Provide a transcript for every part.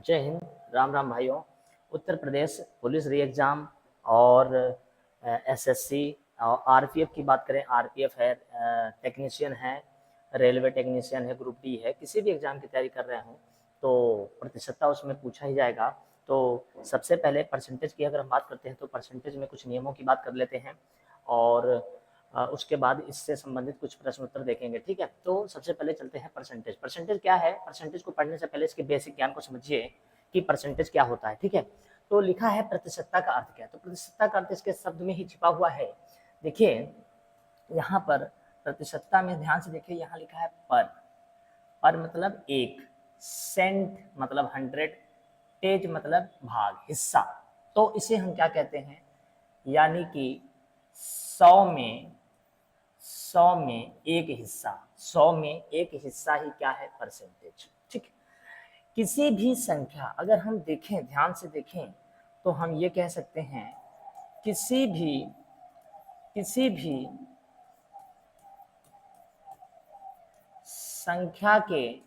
जय हिंद, राम राम भाइयों। उत्तर प्रदेश पुलिस री एग्ज़ाम और एसएससी और आरपीएफ की बात करें, आरपीएफ है, टेक्नीशियन है, रेलवे टेक्नीशियन है, ग्रुप डी है, किसी भी एग्ज़ाम की तैयारी कर रहे हों तो प्रतिशतता उसमें पूछा ही जाएगा। तो सबसे पहले परसेंटेज की अगर हम बात करते हैं तो परसेंटेज में कुछ नियमों की बात कर लेते हैं और उसके बाद इससे संबंधित कुछ प्रश्न उत्तर देखेंगे। ठीक है, तो सबसे पहले चलते हैं परसेंटेज। परसेंटेज क्या है? परसेंटेज को पढ़ने से पहले इसके बेसिक ज्ञान को समझिए कि परसेंटेज क्या होता है। ठीक है, तो लिखा है प्रतिशतता का अर्थ क्या है? तो प्रतिशतता का अर्थ इसके शब्द में ही छिपा हुआ है। देखिए यहाँ पर प्रतिशतता में ध्यान से देखिए, यहाँ लिखा है पर मतलब एक, सेंट मतलब 100, तेज मतलब भाग, हिस्सा। तो इसे हम क्या कहते हैं? यानी कि 100 में एक हिस्सा, 100 में एक हिस्सा ही क्या है? परसेंटेज। ठीक, किसी भी संख्या अगर हम देखें, ध्यान से देखें, तो हम ये कह सकते हैं किसी भी संख्या के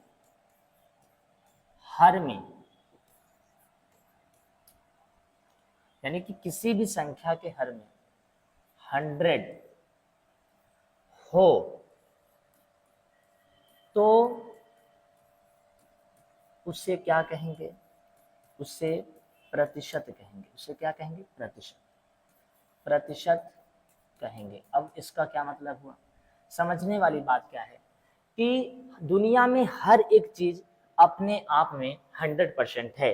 हर में, यानी कि किसी भी संख्या के हर में 100 हो तो उसे क्या कहेंगे? उसे प्रतिशत कहेंगे। उसे क्या कहेंगे? प्रतिशत कहेंगे। अब इसका क्या मतलब हुआ? समझने वाली बात क्या है कि दुनिया में हर एक चीज अपने आप में 100% है।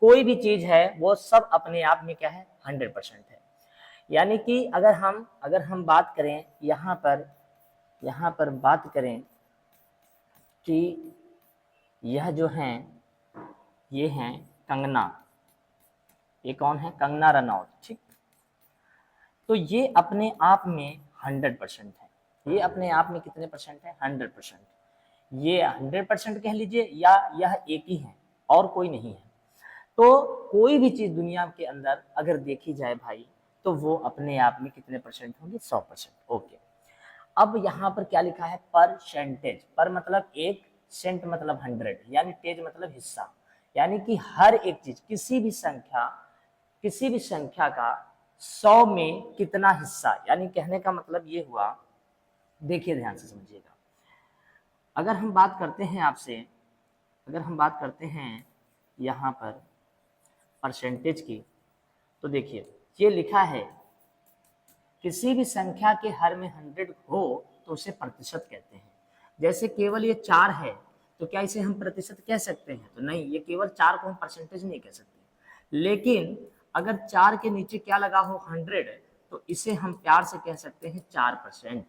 कोई भी चीज है वो सब अपने आप में क्या है? 100% है। यानी कि अगर हम बात करें यहाँ पर बात करें कि यह जो है, ये हैं कंगना। ये कौन है? कंगना रनौत। ठीक, तो ये अपने आप में 100% है। ये अपने आप में कितने परसेंट है? 100%। ये 100% कह लीजिए या यह एक ही है और कोई नहीं है। तो कोई भी चीज दुनिया के अंदर अगर देखी जाए भाई, तो वो अपने आप में कितने परसेंट होंगे? 100%। ओके, अब यहाँ पर क्या लिखा है? परसेंटेज। पर मतलब एक, सेंट मतलब 100, यानी तेज मतलब हिस्सा। यानी कि हर एक चीज, किसी भी संख्या का 100 में कितना हिस्सा, यानी कहने का मतलब ये हुआ। देखिए ध्यान से समझिएगा, अगर हम बात करते हैं आपसे, अगर हम बात करते हैं यहाँ पर परसेंटेज की, तो देखिए ये लिखा है किसी भी संख्या के हर में 100 हो तो उसे प्रतिशत कहते हैं। जैसे केवल ये 4 है तो क्या इसे हम प्रतिशत कह सकते हैं? तो नहीं, ये केवल 4 को हम परसेंटेज नहीं कह सकते। लेकिन अगर 4 के नीचे क्या लगा हो? 100, तो इसे हम प्यार से कह सकते हैं 4%।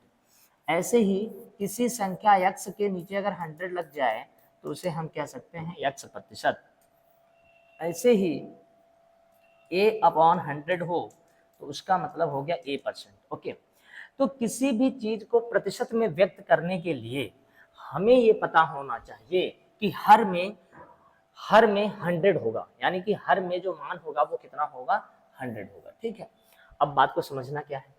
ऐसे ही किसी संख्या x के नीचे अगर 100 लग जाए तो उसे हम कह सकते हैं x%। ऐसे ही a/100 हो तो उसका मतलब हो गया a%। ओके, तो किसी भी चीज को प्रतिशत में व्यक्त करने के लिए हमें ये पता होना चाहिए कि हर में 100 होगा, यानी कि हर में जो मान होगा वो कितना होगा? 100 होगा। ठीक है, अब बात को समझना क्या है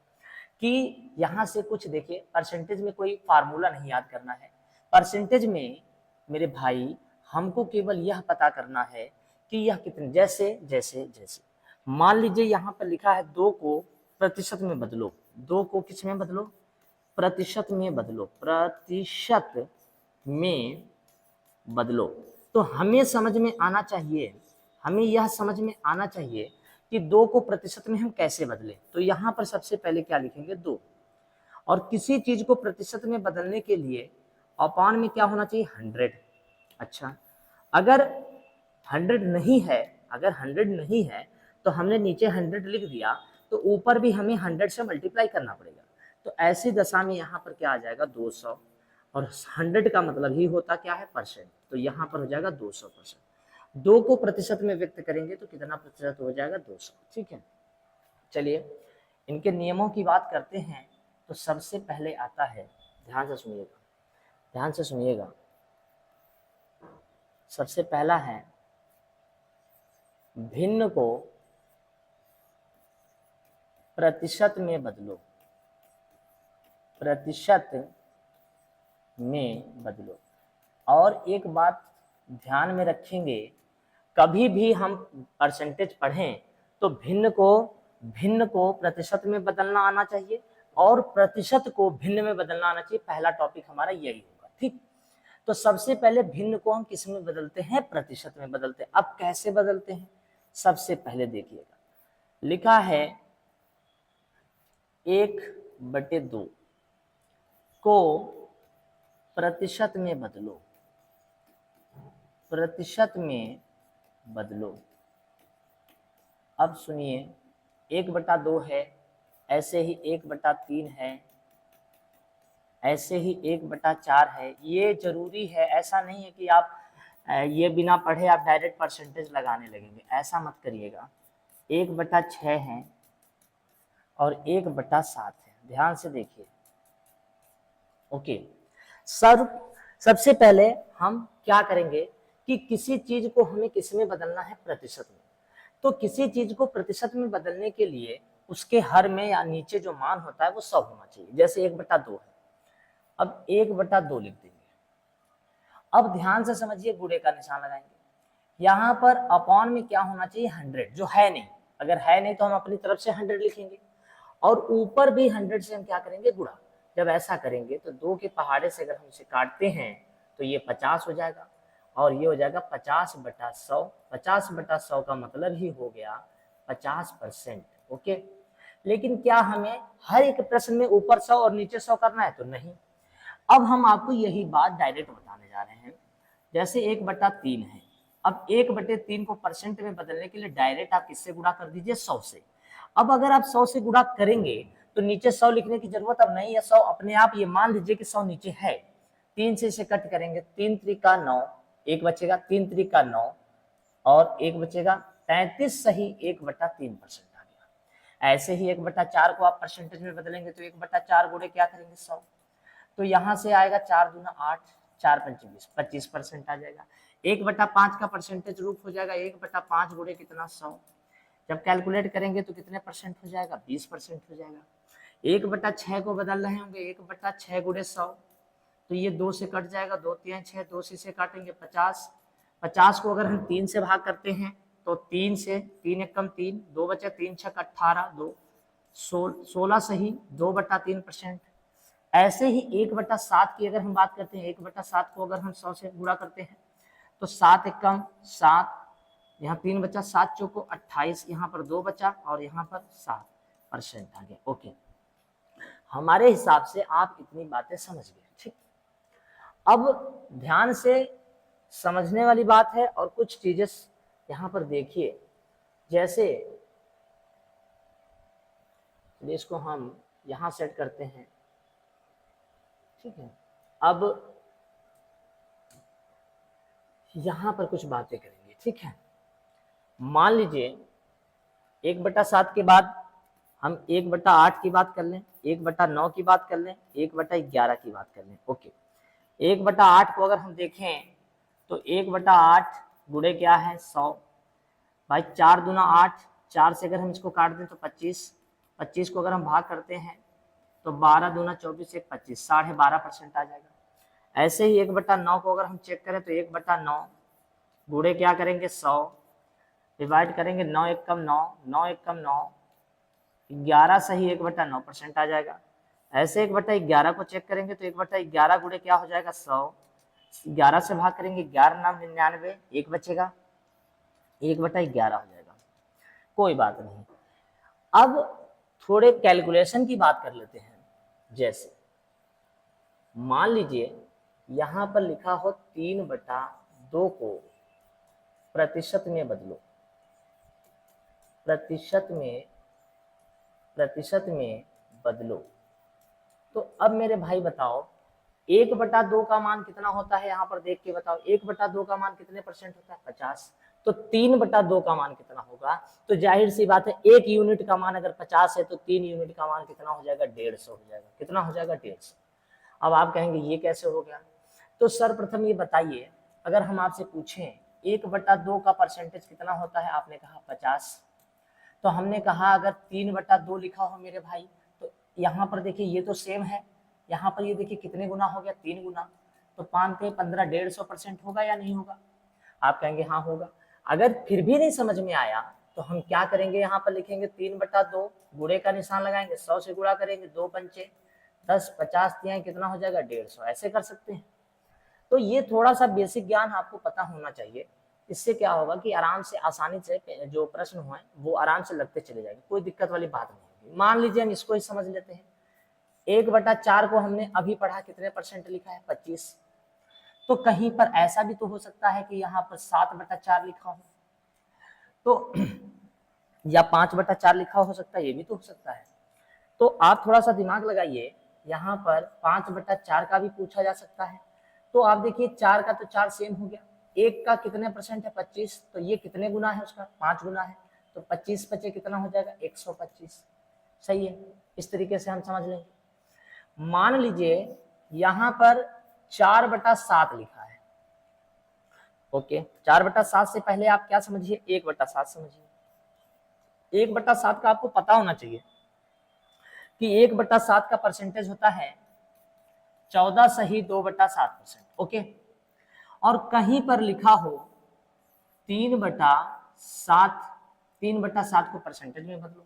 कि यहाँ से कुछ देखिए, परसेंटेज में कोई फार्मूला नहीं याद करना है। परसेंटेज में मेरे भाई हमको केवल यह पता करना है कि यह कितने, जैसे जैसे जैसे मान लीजिए यहाँ पर लिखा है 2 को प्रतिशत में बदलो। 2 को किस में बदलो? प्रतिशत में बदलो। प्रतिशत में बदलो। तो हमें समझ में आना चाहिए, हमें यह समझ में आना चाहिए कि 2 को प्रतिशत में हम कैसे बदलें। तो यहाँ पर सबसे पहले क्या लिखेंगे? 2। और किसी चीज को प्रतिशत में बदलने के लिए अपान में क्या होना चाहिए? 100। अच्छा, अगर 100 नहीं है, अगर 100 नहीं है तो हमने नीचे 100 लिख दिया, तो ऊपर भी हमें 100 से मल्टीप्लाई करना पड़ेगा। तो ऐसी दशा में यहाँ पर क्या आ जाएगा? 200। और 100 का मतलब ही होता क्या है? परसेंट। तो यहाँ पर हो जाएगा 200%। 2 को प्रतिशत में व्यक्त करेंगे तो कितना प्रतिशत हो जाएगा? 200। ठीक है, चलिए इनके नियमों की बात करते हैं। तो सबसे पहले आता है, ध्यान से सुनिएगा, ध्यान से सुनिएगा, सबसे पहला है भिन्न को प्रतिशत में बदलो। प्रतिशत में बदलो। और एक बात ध्यान में रखेंगे, कभी भी हम परसेंटेज पढ़ें तो भिन्न को प्रतिशत में बदलना आना चाहिए और प्रतिशत को भिन्न में बदलना आना चाहिए। पहला टॉपिक हमारा यही होगा, ठीक। तो सबसे पहले भिन्न को हम किस में बदलते हैं, प्रतिशत में बदलते हैं। अब कैसे बदलते हैं, सबसे पहले देखिएगा, लिखा है 1/2 को प्रतिशत में बदलो, प्रतिशत में बदलो। अब सुनिए, 1/2 है, ऐसे ही 1/3 है, ऐसे ही 1/4 है। ये जरूरी है, ऐसा नहीं है कि आप ये बिना पढ़े आप डायरेक्ट परसेंटेज लगाने लगेंगे, ऐसा मत करिएगा। 1/6 है और 1/7 है, ध्यान से देखिए। ओके सर, सबसे पहले हम क्या करेंगे कि किसी चीज को हमें किस में बदलना है, प्रतिशत में। तो किसी चीज को प्रतिशत में बदलने के लिए उसके हर में या नीचे जो मान होता है वो 100 होना चाहिए। जैसे 1/2 है, अब 1/2 लिख देंगे। अब ध्यान से समझिए, गुणे का निशान लगाएंगे। यहाँ पर अपॉन में क्या होना चाहिए, 100, जो है नहीं। अगर है नहीं तो हम अपनी तरफ से 100 लिखेंगे और ऊपर भी 100 से हम क्या करेंगे, गुणा। जब ऐसा करेंगे तो 2 के पहाड़े से अगर हम इसे काटते हैं तो ये 50 हो जाएगा और ये हो जाएगा 50/100। 50/100 का मतलब ही हो गया 50%। ओके, लेकिन क्या हमें हर एक प्रश्न में ऊपर 100 और नीचे 100 करना है, तो नहीं। अब हम आपको यही बात डायरेक्ट बताने जा रहे हैं। जैसे 1/3 है, अब 1/3 को परसेंट में बदलने के लिए डायरेक्ट आप किससे गुणा कर दीजिए, 100 से। अब अगर आप 100 से गुणा करेंगे तो नीचे 100 लिखने की जरूरत अब नहीं है। 100 अपने आप, ये मान लीजिए कि 100 नीचे है। 3 से इसे कट करेंगे, 3 त्रिका 9, एक बचेगा, 3 त्रिका 9 और एक बचेगा 33, सही 1/3% आ गया। ऐसे ही 1/4 को आप परसेंटेज में बदलेंगे तो 1/4 गुणे क्या करेंगे, 100। तो यहाँ से आएगा 4 दूना 8, 4 पंचे 20, 25% आ जाएगा। 1/5 का परसेंटेज रूप हो जाएगा 1/5 गुणे कितना, 100। जब कैलकुलेट करेंगे तो कितने परसेंट हो जाएगा, 20% हो जाएगा। 1/6 को बदल रहे होंगे, 1/6 गुणे 100, तो ये 2 से कट जाएगा, 2 3 6, 2 से काटेंगे 50। 50 को अगर हम 3 से भाग करते हैं तो 3 से, 3 एक कम 3, 2 बचे, 3 6 18, 2 16, सही 2/3%। ऐसे ही 1/7 की अगर हम बात करते हैं, 1/7 को अगर हम 100 से गुणा करते हैं तो 7 एक कम 7, यहाँ 3 बचा, 7 चौको 28, यहाँ पर 2 बचा और यहाँ पर 7% आ गया। ओके, हमारे हिसाब से आप इतनी बातें समझ गए, ठीक। अब ध्यान से समझने वाली बात है और कुछ चीजें यहाँ पर देखिए। जैसे इसको हम यहाँ सेट करते हैं, ठीक है। अब यहाँ पर कुछ बातें करेंगे, ठीक है। मान लीजिए 1/7 के बाद हम 1/8 की बात कर लें, 1/9 की बात कर लें, 1/11 की बात कर लें। ओके, 1/8 को अगर हम देखें तो 1/8 गुणे क्या है, 100। भाई 4 दूना 8, 4 से अगर हम इसको काट दें तो 25, 25 को अगर हम भाग करते हैं तो 12 दूना 24, 1 25, 12.5% आ जाएगा। ऐसे ही 1/9 को अगर हम चेक करें तो 1/9 गुणे क्या करेंगे, 100, डिवाइड करेंगे, 9 एक कम 9, 9 एक कम 9, 11, सही 1/9% आ जाएगा। ऐसे 1/11 को चेक करेंगे तो 1/11 गुणे क्या हो जाएगा, 100। 11 से भाग करेंगे, 11 नाम 99, एक बचेगा, 1/11 हो जाएगा। कोई बात नहीं। अब थोड़े कैलकुलेशन की बात कर लेते हैं। जैसे मान लीजिए यहां पर लिखा हो 3/2 को प्रतिशत में बदलो, प्रतिशत में बदलो। तो अब मेरे भाई बताओ 1/2 का मान कितना होता है, यहाँ पर देख के बताओ 1/2 का मान कितने परसेंट होता है, 50। तो 3/2 का मान कितना होगा, तो जाहिर सी बात है 1 यूनिट का मान अगर 50 है तो 3 यूनिट का मान कितना हो जाएगा, 150 हो जाएगा। कितना हो जाएगा, 150। अब आप कहेंगे ये कैसे हो गया, तो सर्वप्रथम ये बताइए, अगर हम आपसे पूछें 1/2 का परसेंटेज कितना होता है, आपने कहा 50। तो हमने कहा अगर 3/2 लिखा हो मेरे भाई, तो यहाँ पर देखिए ये तो सेम है, यहाँ पर ये देखिए कितने गुना हो गया, 3 गुना। तो 5 के 15, 150% होगा या नहीं होगा, आप कहेंगे हाँ होगा। अगर फिर भी नहीं समझ में आया तो हम क्या करेंगे, यहाँ पर लिखेंगे 3/2, गुणे का निशान लगाएंगे, 100 से गुणा करेंगे, 2 पंचे 10, 50 तिहाई कितना हो जाएगा 150, ऐसे कर सकते हैं। तो ये थोड़ा सा बेसिक ज्ञान आपको पता होना चाहिए। इससे क्या होगा कि आराम से आसानी से जो प्रश्न हुए वो आराम से लगते चले जाएंगे, कोई दिक्कत वाली बात नहीं होगी। मान लीजिए हम इसको ही समझ लेते हैं, 1/4 को हमने अभी पढ़ा, कितने परसेंट लिखा है 25। तो कहीं पर ऐसा भी तो हो सकता है कि यहाँ पर 7/4 लिखा हो, तो या 5/4 लिखा हो सकता है, ये भी तो हो सकता है। तो आप थोड़ा सा दिमाग लगाइए, यहाँ पर 5/4 का भी पूछा जा सकता है। तो आप देखिए 4 का तो 4 सेम हो गया, 1 का कितने परसेंट है 25, तो ये कितने गुना है उसका 5 गुना है, तो 25 बचे कितना हो जाएगा 125। सही है, इस तरीके से हम समझ लेंगे। मान लीजिए यहाँ पर 4/7 लिखा है। ओके, 4/7 से पहले आप क्या समझिए, 1/7 समझिए। 1/7 का आपको पता होना चाहिए कि 1/7 का परसेंटेज होता है 14 सही 2/7%। ओके, और कहीं पर लिखा हो 3/7, 3/7 को परसेंटेज में बदलो।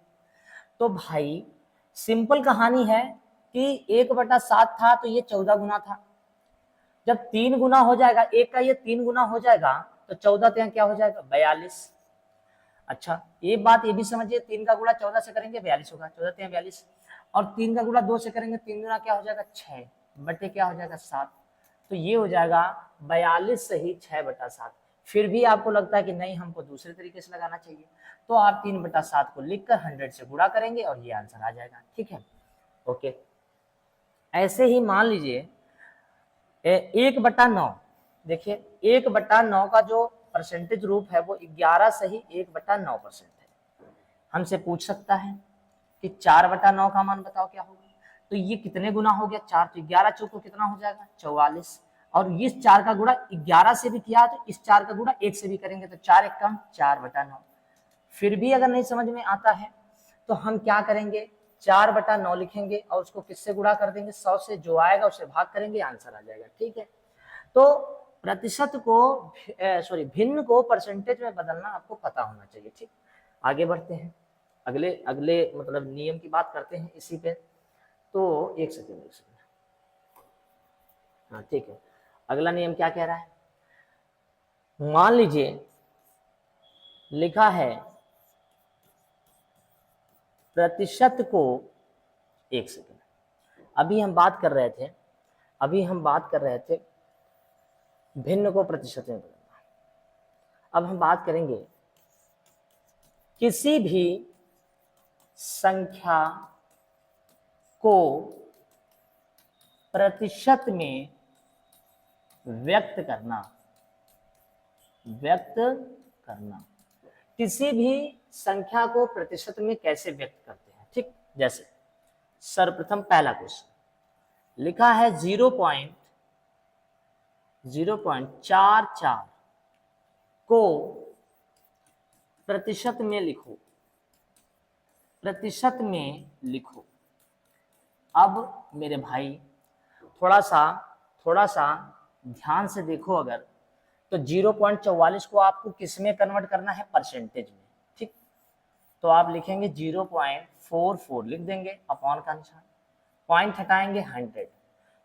तो भाई सिंपल कहानी है कि 1/7 था तो ये 14 गुना था। जब 3 गुना हो जाएगा, एक का ये 3 गुना हो जाएगा तो 14 तो यहाँ क्या हो जाएगा 42। अच्छा, ये बात ये भी समझिए, 3 का गुणा 14 से करेंगे 42 होगा, 14 3 42, और 3 का गुणा 2 से करेंगे, 3 गुना क्या हो जाएगा 6 बटे क्या हो जाएगा 7। तो ये हो जाएगा 42 सही 6/7। फिर भी आपको लगता है कि नहीं हमको दूसरे तरीके से लगाना चाहिए, तो आप 3/7 को लिखकर 100 से गुणा करेंगे और ये आंसर आ जाएगा। ठीक है, ओके। ऐसे ही मान लीजिए 1/9, देखिए 1/9 का जो परसेंटेज रूप है वो 11 सही 1/9% है। हमसे पूछ सकता है कि 4/9 का मान बताओ क्या होगा, तो ये कितने गुना हो गया 4, तो 11 चौको कितना हो जाएगा 44, और इस 4 का गुणा 11 से भी किया तो इस 4 का गुणा 1 से भी करेंगे, तो 4 1 कम 4/9। फिर भी अगर नहीं समझ में आता है तो हम क्या करेंगे, 4/9 लिखेंगे और उसको किससे गुणा कर देंगे 100 से, जो आएगा उसे भाग करेंगे, आंसर आ जाएगा। ठीक है, तो प्रतिशत को भिन्न को परसेंटेज में बदलना आपको पता होना चाहिए। ठीक, आगे बढ़ते हैं, अगले अगले मतलब नियम की बात करते हैं इसी पे। तो एक सेकेंड, हाँ ठीक है, अगला नियम क्या कह रहा है, मान लीजिए लिखा है प्रतिशत को, एक सेकेंड, अभी हम बात कर रहे थे भिन्न को प्रतिशत में बदलना। अब हम बात करेंगे किसी भी संख्या को प्रतिशत में व्यक्त करना, किसी भी संख्या को प्रतिशत में कैसे व्यक्त करते हैं। ठीक, जैसे सर्वप्रथम पहला क्वेश्चन लिखा है 0.44 को प्रतिशत में लिखो। अब मेरे भाई थोड़ा सा ध्यान से देखो, अगर तो 0.44 को आपको किस में कन्वर्ट करना है, परसेंटेज में। ठीक, तो आप लिखेंगे 0.44 लिख देंगे, अपॉन का निशान, पॉइंट हटाएंगे 100।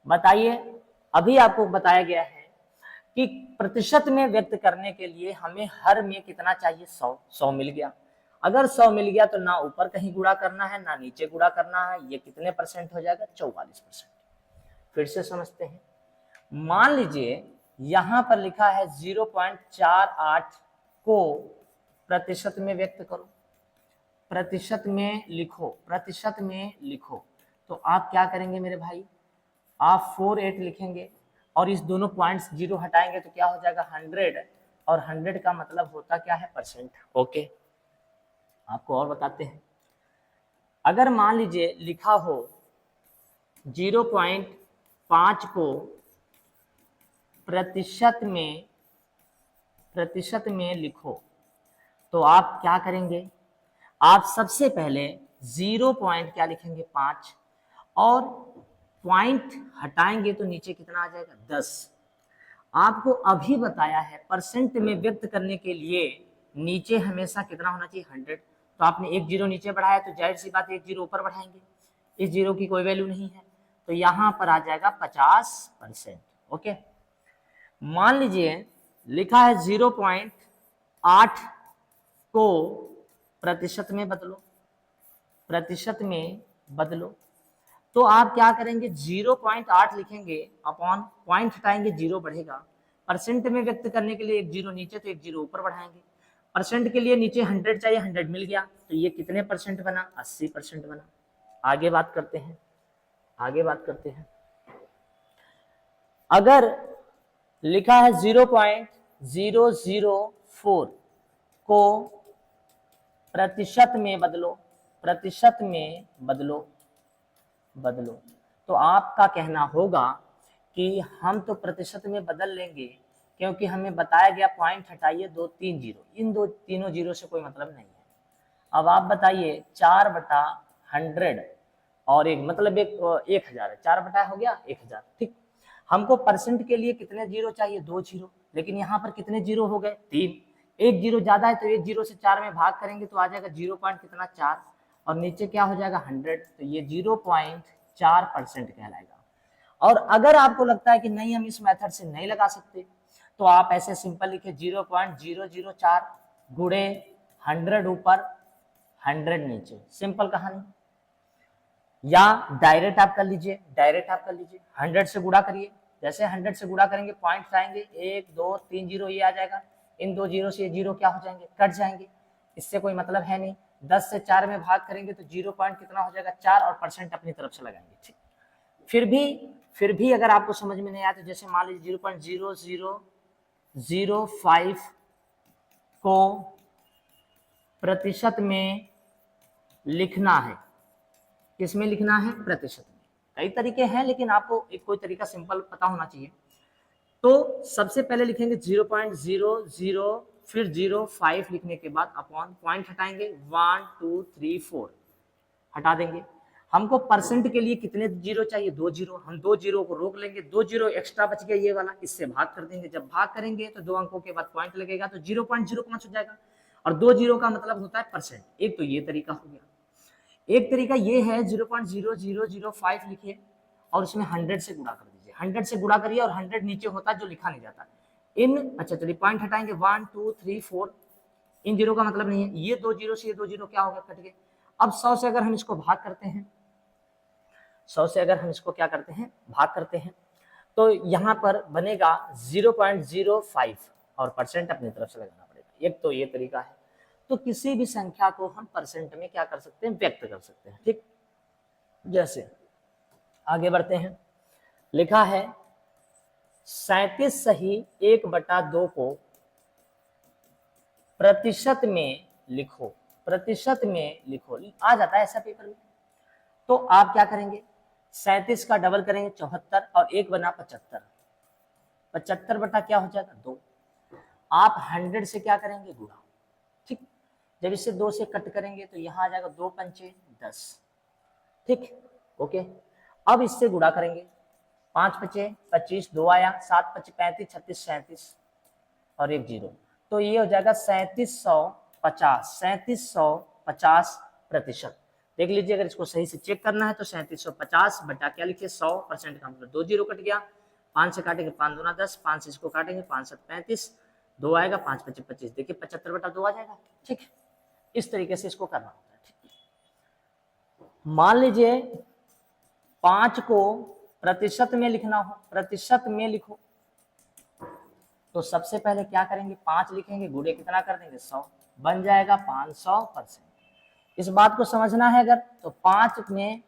बताइए, अभी आपको बताया गया है कि प्रतिशत में व्यक्त करने के लिए हमें हर में कितना चाहिए 100 मिल गया। अगर 100 मिल गया तो ना ऊपर कहीं गुणा करना है ना नीचे गुणा करना है, ये कितने परसेंट हो जाएगा 44%। फिर से समझते हैं, मान लीजिए यहां पर लिखा है 0.48 को प्रतिशत में व्यक्त करो, प्रतिशत में लिखो। तो आप क्या करेंगे मेरे भाई, आप 48 लिखेंगे और इस दोनों पॉइंट्स 0 हटाएंगे तो क्या हो जाएगा 100, और 100 का मतलब होता क्या है परसेंट। ओके, आपको और बताते हैं, अगर मान लीजिए लिखा हो 0.5 को प्रतिशत में लिखो, तो आप क्या करेंगे, आप सबसे पहले 0 पॉइंट क्या लिखेंगे 5, और पॉइंट हटाएंगे तो नीचे कितना आ जाएगा 10, आपको अभी बताया है परसेंट में व्यक्त करने के लिए नीचे हमेशा कितना होना चाहिए 100। तो आपने एक जीरो नीचे बढ़ाया तो जाहिर सी बात एक जीरो ऊपर बढ़ाएंगे, इस जीरो की कोई वैल्यू नहीं है तो यहाँ पर आ जाएगा 50%। ओके, मान लीजिए लिखा है 0.8 को प्रतिशत में बदलो, प्रतिशत में बदलो। तो आप क्या करेंगे 0.8 लिखेंगे अपॉन पॉइंट हटाएंगे, जीरो बढ़ेगा। परसेंट में व्यक्त करने के लिए एक जीरो नीचे तो एक जीरो ऊपर बढ़ाएंगे। परसेंट के लिए नीचे 100 चाहिए, 100 मिल गया तो ये कितने परसेंट बना, 80% बना। आगे बात करते हैं, आगे बात करते हैं। अगर लिखा है 0.004 को प्रतिशत में बदलो, प्रतिशत में बदलो, बदलो, तो आपका कहना होगा कि हम तो प्रतिशत में बदल लेंगे क्योंकि हमें बताया गया पॉइंट हटाइए 2 3 जीरो, इन दो तीनों जीरो से कोई मतलब नहीं है। अब आप बताइए 4/100 और एक मतलब एक 1000 है, 4 हो गया 1000। ठीक, हमको परसेंट के लिए कितने जीरो चाहिए, 2 जीरो, लेकिन यहाँ पर कितने जीरो हो गए, 3। एक जीरो ज्यादा है तो एक जीरो से 4 में भाग करेंगे तो आ जाएगा 0 पॉइंट कितना 4 और नीचे क्या हो जाएगा 100, तो ये 0.4% कहलाएगा। और अगर आपको लगता है कि नहीं हम इस मेथड से नहीं लगा सकते तो आप ऐसे सिंपल लिखे 0.004 गुणे 100 ऊपर 100 नीचे, सिंपल कहानी। या डायरेक्ट आप कर लीजिए, डायरेक्ट आप कर लीजिए 100 से गुणा करिए, जैसे 100 से गुणा करेंगे पॉइंट आएंगे 1 2 3 जीरो ये आ जाएगा, इन दो जीरो से ये जीरो क्या हो जाएंगे, कट जाएंगे, इससे कोई मतलब है नहीं। 10 से 4 में भाग करेंगे तो 0 पॉइंट कितना हो जाएगा 4 और परसेंट अपनी तरफ से लगाएंगे। ठीक, फिर भी अगर आपको समझ में नहीं आया तो जैसे मान लीजिए 0.0005 को प्रतिशत में लिखना है, किसमें लिखना है, प्रतिशत में। कई तरीके हैं लेकिन आपको एक कोई तरीका सिंपल पता होना चाहिए। तो सबसे पहले लिखेंगे 0.00 फिर 05 लिखने के बाद अपॉन पॉइंट हटाएंगे 1 2 3 4 हटा देंगे। हमको परसेंट के लिए कितने जीरो चाहिए, 2 जीरो, हम 2 जीरो को रोक लेंगे, 2 जीरो एक्स्ट्रा बच गया ये वाला, इससे भाग कर देंगे। जब भाग करेंगे तो 2 अंकों के बाद पॉइंट लगेगा तो 0.05 हो जाएगा और 2 जीरो का मतलब होता है परसेंट। एक तो ये तरीका हो गया। एक तरीका ये है 0.0005 लिखिए और उसमें 100 से गुणा कर दीजिए, 100 से गुणा करिए और 100 नीचे होता है जो लिखा नहीं जाता इन। अच्छा चलिए पॉइंट हटाएंगे 1 2 3 4, इन जीरो का मतलब नहीं है, ये 2 जीरो से ये 2 जीरो क्या होगा, कट गए। अब 100 से अगर हम इसको भाग करते हैं, 100 से अगर हम इसको क्या करते हैं, भाग करते हैं, तो यहाँ पर बनेगा 0.05 और परसेंट अपनी तरफ से लगाना पड़ेगा। एक तो ये तरीका है। तो किसी भी संख्या को हम परसेंट में क्या कर सकते हैं, व्यक्त कर सकते हैं। ठीक, जैसे आगे बढ़ते हैं, लिखा है 37 सही 1/2 को प्रतिशत में लिखो, प्रतिशत में लिखो, आ जाता है ऐसा पेपर में। तो आप क्या करेंगे, 37 का डबल करेंगे 74 और 1 बना 75, 75 बटा क्या हो जाएगा 2। आप 100 से क्या करेंगे, गुणा। ठीक, जब इसे 2 से कट करेंगे तो यहाँ आ जाएगा 2 पंचे 10। ठीक, ओके। अब इससे गुणा करेंगे, 5 पचे 25, 2 आया, 7 पचे 35, 36 37 और एक जीरो, तो ये हो जाएगा 3750, 3750 प्रतिशत। देख लीजिए अगर इसको सही से चेक करना है तो 3750 बटा क्या लिखिए 100% का मतलब 2 जीरो कट गया, 5 से काटेंगे 5 दूना 10, 5 से इसको काटेंगे 5 7 35, 2 आएगा, 5 पचे 25, देखिए 75 बटा 2 आ जाएगा। ठीक, इस तरीके से इसको करना होता है। ठीक, मान लीजिए 5 को प्रतिशत में लिखना हो, प्रतिशत में लिखो, तो सबसे पहले क्या करेंगे, 5 लिखेंगे, गुणे कितना कर देंगे 100, बन जाएगा 500%। इस बात को समझना है अगर, तो 5 में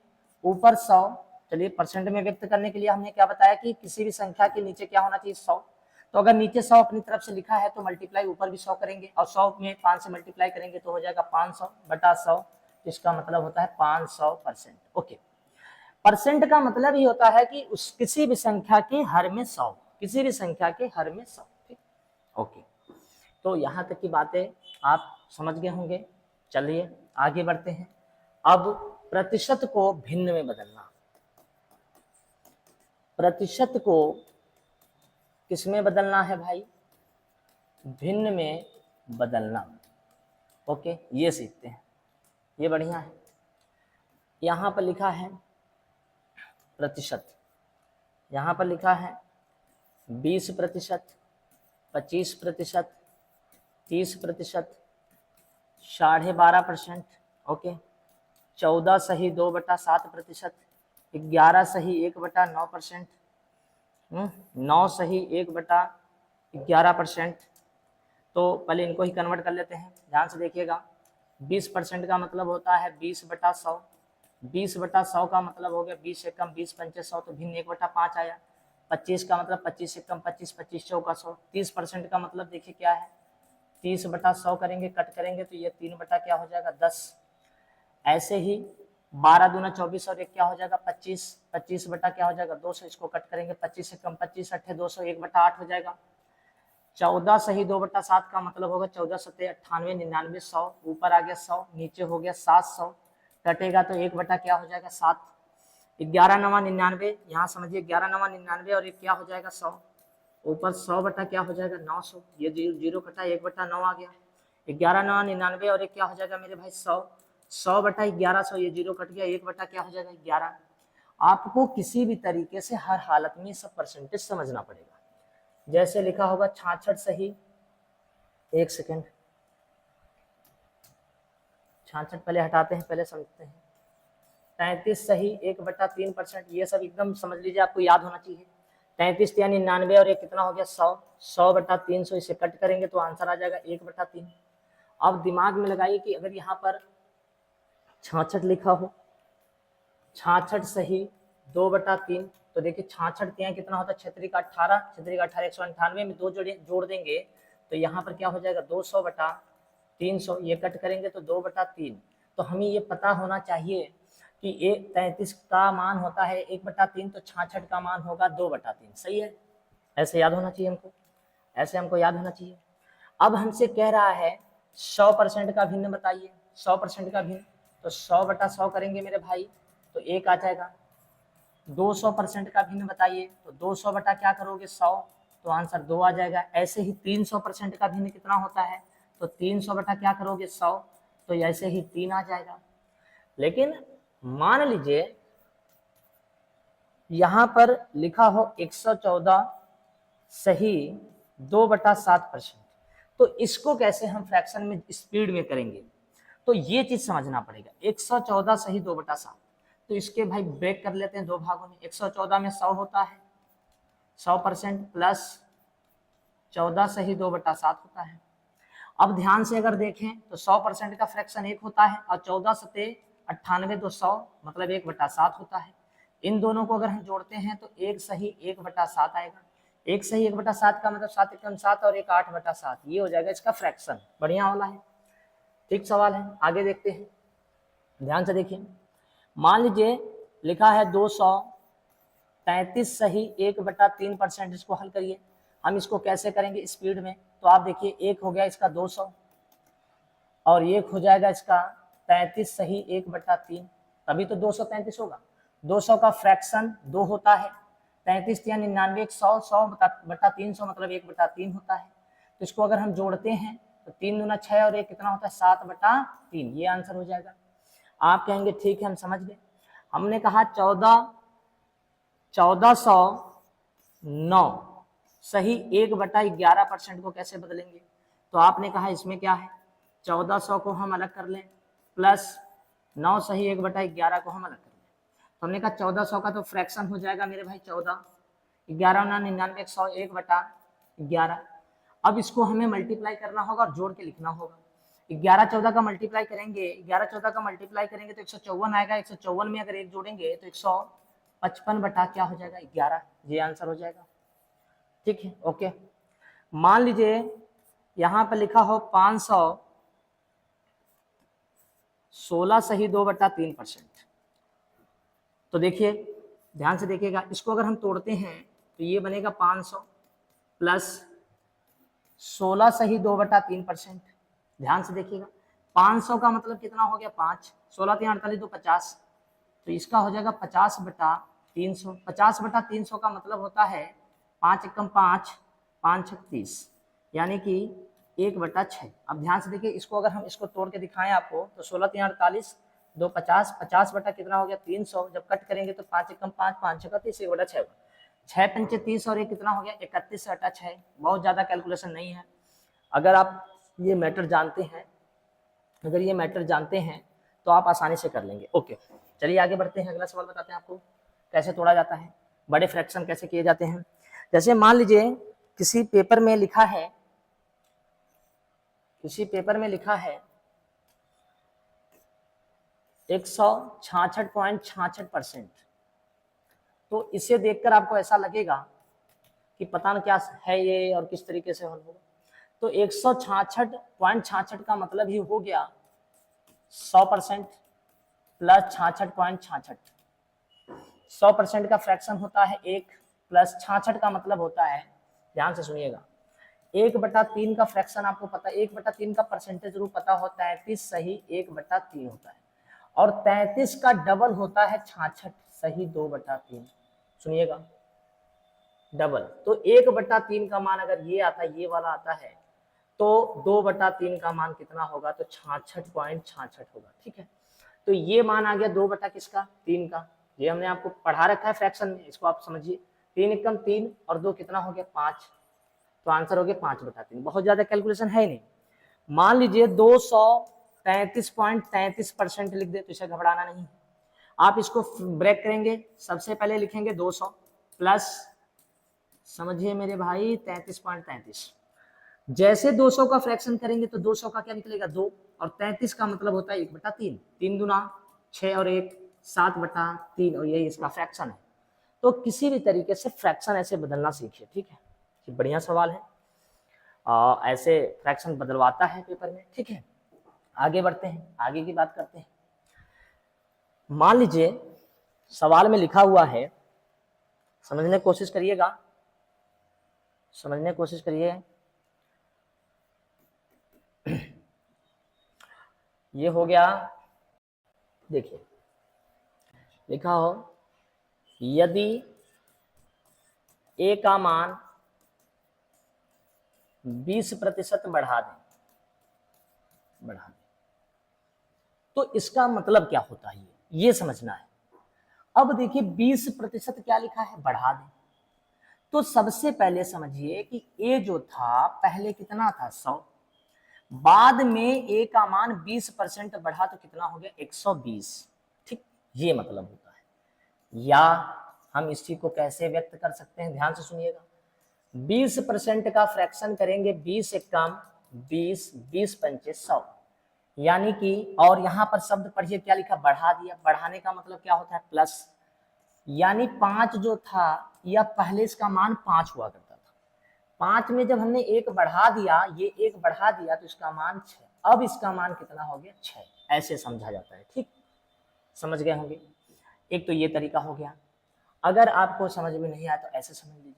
ऊपर 100, चलिए परसेंट में व्यक्त करने के लिए हमने क्या बताया कि किसी भी संख्या के नीचे क्या होना चाहिए 100। तो अगर नीचे 100 अपनी तरफ से लिखा है तो मल्टीप्लाई ऊपर भी 100 करेंगे और 100 में 5 से मल्टीप्लाई करेंगे तो हो जाएगा 500 बटा 100, इसका मतलब होता है 500%। ओके, परसेंट का मतलब ही होता है कि उस किसी भी संख्या के हर में 100, किसी भी संख्या के हर में 100। ठीक, ओके, तो यहाँ तक की बातें आप समझ गए होंगे। चलिए आगे बढ़ते हैं। अब प्रतिशत को भिन्न में बदलना, प्रतिशत को किसमें बदलना है भाई? भिन्न में बदलना। ओके, ये सीखते हैं, ये बढ़िया है। यहाँ पर लिखा है प्रतिशत, यहाँ पर लिखा है 20%, 25%, 30%, 12.5%, ओके, 14 सही 2/7%, 11 सही 1/9%, 9 सही 1/11%। तो पहले इनको ही कन्वर्ट कर लेते हैं, ध्यान से देखिएगा। 20% का मतलब होता है 20/100, 20/100 का मतलब हो गया 20 एकम 20 पंचे 100, तो भिन्न 1/5 आया। 25 का मतलब 25 एकम 25, 25 चौका 100। 30% का मतलब देखिए क्या है, 30/100 करेंगे, कट करेंगे तो ये 3 बटा क्या हो जाएगा 10। ऐसे ही 12 दूना 24 और 1 क्या हो जाएगा 25, 25 बटा क्या हो जाएगा 200, इसको कट करेंगे 25 एकम 25, 8 200, 1/8 हो जाएगा। 14 सही 2/7 का मतलब होगा 14 सत्ते 98, 99, 100, ऊपर आ गया 100, नीचे हो गया 700, कटेगा तो 1 बटा क्या हो जाएगा 7। 11 9 99, यहाँ समझिए 11 9 99 और 1 क्या हो जाएगा 100, ऊपर 100 बटा क्या हो जाएगा 900, ये जीरो कटा 1/9 आ गया। 11 9 99 और 1 क्या हो जाएगा मेरे भाई 100, 100 बटा 1100, ये जीरो कट गया, 1 बटा क्या हो जाएगा 11। आपको किसी भी तरीके से हर हालत में सब परसेंटेज समझना पड़ेगा। जैसे लिखा होगा 66 सही, 1 सेकेंड, 66 पहले हटाते हैं, पहले समझते हैं। 33 सही 1/3%, ये सब एकदम समझ लीजिए, आपको याद होना चाहिए। 33 यानी 99 और 1 कितना हो गया 100, 100/300, इसे कट करेंगे तो आंसर आ जाएगा 1/3। अब दिमाग में लगाइए कि अगर यहाँ पर 66 लिखा हो, 66 सही 2/3, तो देखिए 66 यहाँ कितना होता है, 6 का 18, 6 का 18, 198 में 2 जोड़ देंगे तो यहाँ पर क्या हो जाएगा 200/300, ये कट करेंगे तो 2/3। तो हमें ये पता होना चाहिए कि 33 का मान होता है 1/3, तो 66 का मान होगा 2/3, सही है। ऐसे याद होना चाहिए हमको, ऐसे हमको याद होना चाहिए। अब हमसे कह रहा है 100% का भिन्न बताइए, 100% का भिन्न, तो 100/100 करेंगे मेरे भाई तो 1 आ जाएगा। 200% का भिन्न बताइए, तो 200 बटा क्या करोगे 100, तो आंसर 2 आ जाएगा। ऐसे ही 300% का भिन्न कितना होता है, तो 300 बटा क्या करोगे 100, तो ऐसे ही 3 आ जाएगा। लेकिन मान लीजिए यहां पर लिखा हो 114 सही 2/7%, तो इसको कैसे हम फ्रैक्शन में स्पीड में करेंगे, तो ये चीज समझना पड़ेगा। 114 सही 2/7, तो इसके भाई ब्रेक कर लेते हैं दो भागों में। 114 में 100 होता है, 100% प्लस 14 सही 2/7 होता है। अब ध्यान से अगर देखें तो 100% का फ्रैक्शन 1 होता है और 14 सत्ते 98 तो 100 मतलब 1/7 होता है। इन दोनों को अगर हम जोड़ते हैं तो 1 सही 1/7 आएगा। 1 सही 1/7 का मतलब 7 एकम 7 और 1 8/7, ये हो जाएगा इसका फ्रैक्शन। बढ़िया वाला है, ठीक सवाल है। आगे देखते हैं, ध्यान से देखिए। मान लीजिए लिखा है 233 सही 1/3%, इसको हल करिए। हम इसको कैसे करेंगे स्पीड में, तो आप देखिए एक हो गया इसका 200 और एक हो जाएगा इसका 33 सही 1/3, तभी तो 233 होगा। 200 का फ्रैक्शन 2 होता है, 33 या 99 100, 100/300 मतलब 1/3 होता है। तो इसको अगर हम जोड़ते हैं तो 3 दूना 6 और 1 कितना होता है 7/3, ये आंसर हो जाएगा। आप कहेंगे ठीक है हम समझ गए। हमने कहा 1409 सही 1/11% को कैसे बदलेंगे, तो आपने कहा इसमें क्या है 1400 को हम अलग कर लें प्लस 9 सही 1/11 को हम अलग कर लें। तो हमने कहा 1400 का तो फ्रैक्शन हो जाएगा मेरे भाई 14, 11 9 99 100 1/11। अब इसको हमें मल्टीप्लाई करना होगा और जोड़ के लिखना होगा। 11 14 का मल्टीप्लाई करेंगे, 11 14 का मल्टीप्लाई करेंगे तो 154 आएगा। 154 में अगर 1 जोड़ेंगे तो 155 बटा क्या हो जाएगा 11, ये आंसर हो जाएगा। ठीक है, ओके। मान लीजिए यहां पर लिखा हो 516 सही 2/3%, तो देखिए ध्यान से देखिएगा, इसको अगर हम तोड़ते हैं तो ये बनेगा 500 प्लस 16 सही 2/3%। ध्यान से देखिएगा 500 का मतलब कितना हो गया 5, 16 3 48 तो 50, तो इसका हो जाएगा 50/300। 50/300 का मतलब होता है 5 एकम 5 5 छक 30, यानी कि 1/6। अब ध्यान से देखिए, इसको अगर हम इसको तोड़ के दिखाएं आपको तो 16 3 48, 2 50, 50 बटा कितना हो गया 300। जब कट करेंगे तो 5 एकम 5, 5 छक 30, 1/6, 6 पंचे 30 और ये कितना हो गया 31/6। बहुत ज्यादा कैलकुलेशन नहीं है। अगर आप ये मैटर जानते हैं, अगर ये मैटर जानते हैं तो आप आसानी से कर लेंगे। ओके, चलिए आगे बढ़ते हैं। अगला सवाल बताते हैं आपको कैसे तोड़ा जाता है, बड़े फ्रैक्शन कैसे किए जाते हैं। जैसे मान लीजिए किसी पेपर में लिखा है, किसी पेपर में लिखा है 166.66%, तो इसे देखकर आपको ऐसा लगेगा कि पता न क्या है ये और किस तरीके से हल होगा। तो 166.66 का मतलब ही हो गया 100% प्लस 66.66। 100% का फ्रैक्शन होता है 1, प्लस 66 का मतलब होता है, ध्यान से सुनिएगा, 1/3 का फ्रैक्शन आपको पता है, 1/3 का परसेंटेज रूप पता होता है 30 सही 1/3 होता है, और 33 का डबल होता है 66 सही 2/3। सुनिएगा, डबल। तो 1/3 का मान अगर ये आता है, ये वाला आता है, तो 2/3 का मान कितना होगा, तो 66.66 होगा। ठीक है, तो ये मान आ गया 2/3 का। ये हमने आपको पढ़ा रखा है फ्रैक्शन में, इसको आप समझिए। 3 एकम 3 और 2 कितना हो गया 5, तो आंसर हो गया 5/3। बहुत ज्यादा कैलकुलेशन है नहीं। मान लीजिए 233.33% लिख दे, तो इसे घबराना नहीं है। आप इसको ब्रेक करेंगे, सबसे पहले लिखेंगे 200 प्लस, समझिए मेरे भाई, 33.33। जैसे 200 का फ्रैक्शन करेंगे तो 200 का क्या निकलेगा 2, और 33 का मतलब होता है 1/3। 3 दूना 6 और 1 7/3, और यही इसका फ्रैक्शन है। तो किसी भी तरीके से फ्रैक्शन ऐसे बदलना सीखिए। ठीक है, ये बढ़िया सवाल है, ऐसे फ्रैक्शन बदलवाता है पेपर में। ठीक है, आगे बढ़ते हैं, आगे की बात करते हैं। मान लीजिए सवाल में लिखा हुआ है, समझने की कोशिश करिएगा, समझने की कोशिश करिए। ये हो गया, देखिए लिखा हो यदि ए का मान 20% बढ़ा दें, तो इसका मतलब क्या होता है ये समझना है। अब देखिए 20% क्या लिखा है, बढ़ा दें। तो सबसे पहले समझिए कि ए जो था पहले कितना था 100, बाद में ए का मान 20% बढ़ा तो कितना हो गया 120। ठीक, ये मतलब होता है। या हम इस चीज को कैसे व्यक्त कर सकते हैं, ध्यान से सुनिएगा। 20% का फ्रैक्शन करेंगे, 20 एकम 20, 20 पंचे 100, यानी कि, और यहां पर शब्द पढ़िए क्या लिखा, बढ़ा दिया। बढ़ाने का मतलब क्या होता है, प्लस, यानी 5 जो था या पहले इसका मान 5 हुआ करता था, 5 में जब हमने 1 बढ़ा दिया, ये 1 बढ़ा दिया तो इसका मान 6, अब इसका मान कितना हो गया 6, ऐसे समझा जाता है। ठीक, समझ गए होंगे। एक तो ये तरीका हो गया। अगर आपको समझ में नहीं आया तो ऐसे समझ लीजिए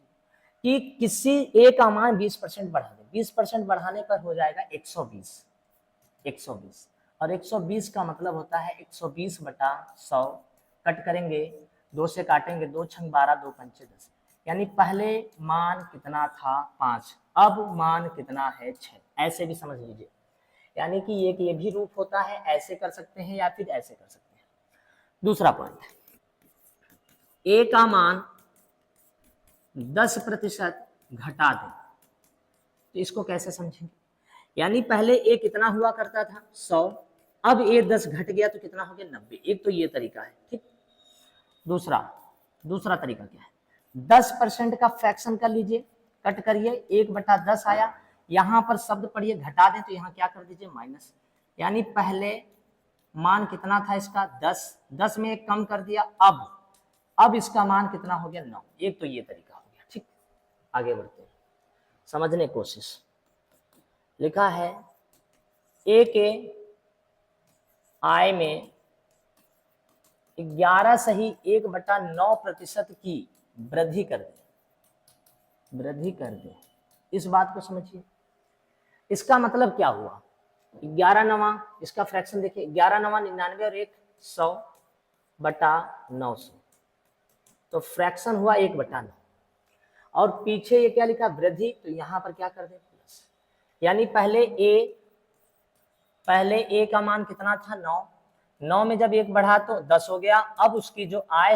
कि किसी ए का मान 20% बढ़ा दे, 20% बढ़ाने पर हो जाएगा 120, 120, और 120 का मतलब होता है 120/100। कट करेंगे, 2 से काटेंगे, 2 छंग 12, 2 पंचे 10, यानी पहले मान कितना था 5, अब मान कितना है 6, ऐसे भी समझ लीजिए। यानी कि ये भी रूप होता है, ऐसे कर सकते हैं या फिर ऐसे कर सकते हैं। दूसरा पॉइंट, ए का मान 10% घटा दें, तो इसको कैसे समझेंगे। यानी पहले ए कितना हुआ करता था 100, अब ए 10 घट गया तो कितना हो गया 90। एक तो ये तरीका है। ठीक, दूसरा तरीका क्या है, 10% का फ्रैक्शन कर लीजिए, कट करिए, 1/10 आया, यहां पर शब्द पढ़िए घटा दें तो यहां क्या कर दीजिए माइनस, यानी पहले मान कितना था इसका 10, 10 में एक कम कर दिया, अब इसका मान कितना हो गया 9। एक तो ये तरीका हो गया। ठीक, आगे बढ़ते हैं, समझने की कोशिश। लिखा है ए के आय में 11 सही 1/9% की वृद्धि कर दे, इस बात को समझिए। इसका मतलब क्या हुआ, 11 नवा, इसका फ्रैक्शन देखिए, 11 नवा 99 और 1 100/900, तो फ्रैक्शन हुआ 1/9। और पीछे ये क्या लिखा वृद्धि, तो यहाँ पर क्या कर दे प्लस। यानी पहले ए का मान कितना था 9, 9 में जब 1 बढ़ा तो 10 हो गया। अब उसकी जो आय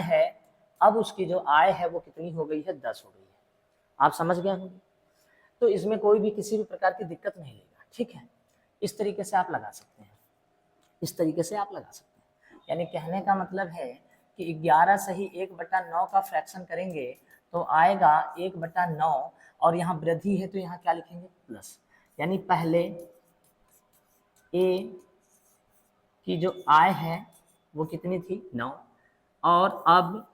है वो कितनी हो गई है 10 हो गई है। आप समझ गए होंगे। तो इसमें कोई भी किसी भी प्रकार की दिक्कत नहीं लेगा, ठीक है। इस तरीके से आप लगा सकते हैं, इस तरीके से आप लगा सकते हैं। यानी कहने का मतलब है कि 11 सही 1/9 का फ्रैक्शन करेंगे तो आएगा 1/9 और यहाँ वृद्धि है तो यहाँ क्या लिखेंगे प्लस। यानी पहले ए की जो आय है वो कितनी थी 9 और अब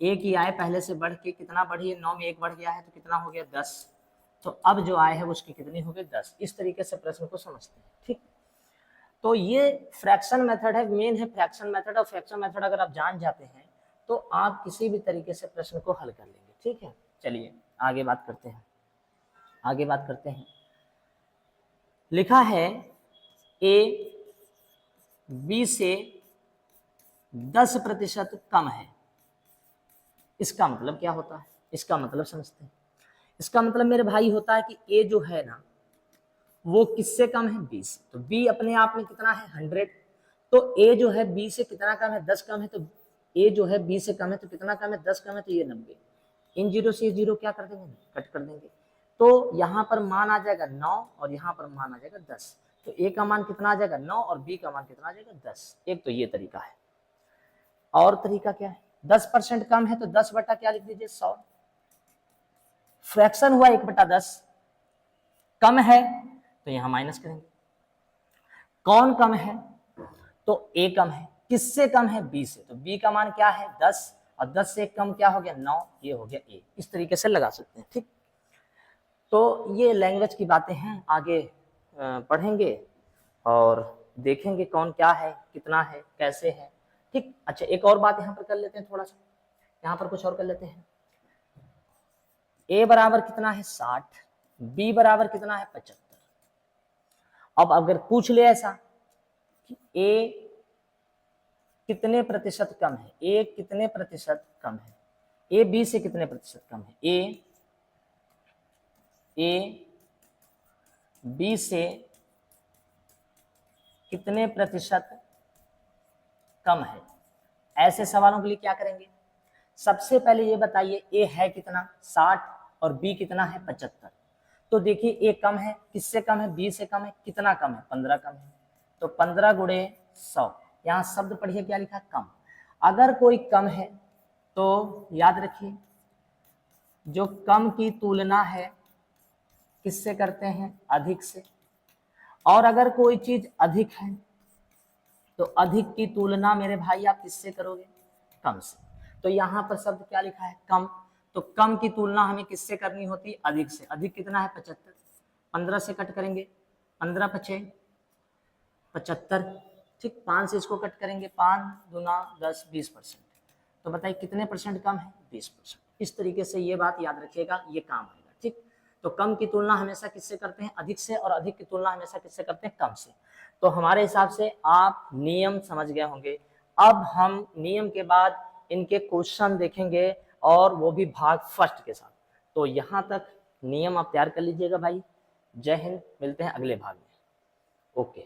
ए की आय पहले से बढ़ के कितना बढ़ी है 9 में 1 बढ़ गया है तो कितना हो गया 10। तो अब जो आय है उसकी कितनी हो गई 10। इस तरीके से प्रश्न को समझते हैं, ठीक। तो ये फ्रैक्शन मेथड है, मेन है फ्रैक्शन मेथड। और फ्रैक्शन मेथड अगर आप जान जाते हैं तो आप किसी भी तरीके से प्रश्न को हल कर लेंगे, ठीक है। चलिए आगे बात करते हैं, लिखा है ए बी से 10% कम है। इसका मतलब क्या होता है, इसका मतलब समझते हैं। इसका मतलब मेरे भाई होता है कि ए जो है ना वो किससे कम है 20 से। तो बी अपने आप में कितना है 100। तो ए जो है बी से कितना कम है 10 कम है। तो ए जो है बी से कम है तो कितना कम है 10 कम है तो ये 90। इन जीरो से जीरो क्या कर देंगे कट कर देंगे। तो यहाँ पर मान आ जाएगा 9 और यहाँ पर मान आ जाएगा 10। तो ए का मान कितना आ जाएगा 9 और बी का मान कितना आ जाएगा 10। एक तो ये तरीका है। और तरीका क्या है 10% कम है तो 10 बटा क्या लिख दीजिए 100। फ्रैक्शन हुआ 1/10। कम है तो यहां माइनस करेंगे। कौन कम है तो ए कम है। किससे कम है बी से। तो बी का मान क्या है 10 और 10 से कम क्या हो गया 9। ये हो गया ए। इस तरीके से लगा सकते हैं, ठीक। तो ये लैंग्वेज की बातें हैं, आगे पढ़ेंगे और देखेंगे कौन क्या है कितना है कैसे है, ठीक। अच्छा एक और बात यहाँ पर कर लेते हैं, थोड़ा सा यहाँ पर कुछ और कर लेते हैं। ए बराबर कितना है 60, बी बराबर कितना है 75। अब अगर पूछ ले ऐसा कि ए कितने प्रतिशत कम है, ए कितने प्रतिशत कम है, ए बी से कितने प्रतिशत कम है, ए बी से कितने प्रतिशत कम है। ऐसे सवालों के लिए क्या करेंगे, सबसे पहले ये बताइए ए है कितना 60 और बी कितना है 75। तो देखिए ए कम है, किससे कम है बी से कम है, कितना कम है 15 कम है। तो 15 गुणे 100, यहाँ शब्द पढ़िए क्या लिखा कम। अगर कोई कम है तो याद रखिए जो कम की तुलना है किससे करते हैं अधिक से। और अगर कोई चीज अधिक है तो अधिक की तुलना मेरे भाई आप किससे करोगे कम से। तो यहाँ पर शब्द क्या लिखा है कम। तो कम की तुलना हमें किससे करनी होती है अधिक से। अधिक कितना है 75। 15 से कट करेंगे 15 पचे 75, ठीक। 5 से इसको कट करेंगे 5 दूना 10 20%। तो बताइए कितने परसेंट कम है 20%। इस तरीके से ये बात याद रखिएगा, ये काम आएगा, ठीक। तो कम की तुलना हमेशा किससे करते हैं अधिक से और अधिक की तुलना हमेशा किससे करते हैं कम से। तो हमारे हिसाब से आप नियम समझ गए होंगे। अब हम नियम के बाद इनके क्वेश्चन देखेंगे और वो भी भाग फर्स्ट के साथ। तो यहाँ तक नियम आप तैयार कर लीजिएगा भाई। जय हिंद, मिलते हैं अगले भाग में। ओके।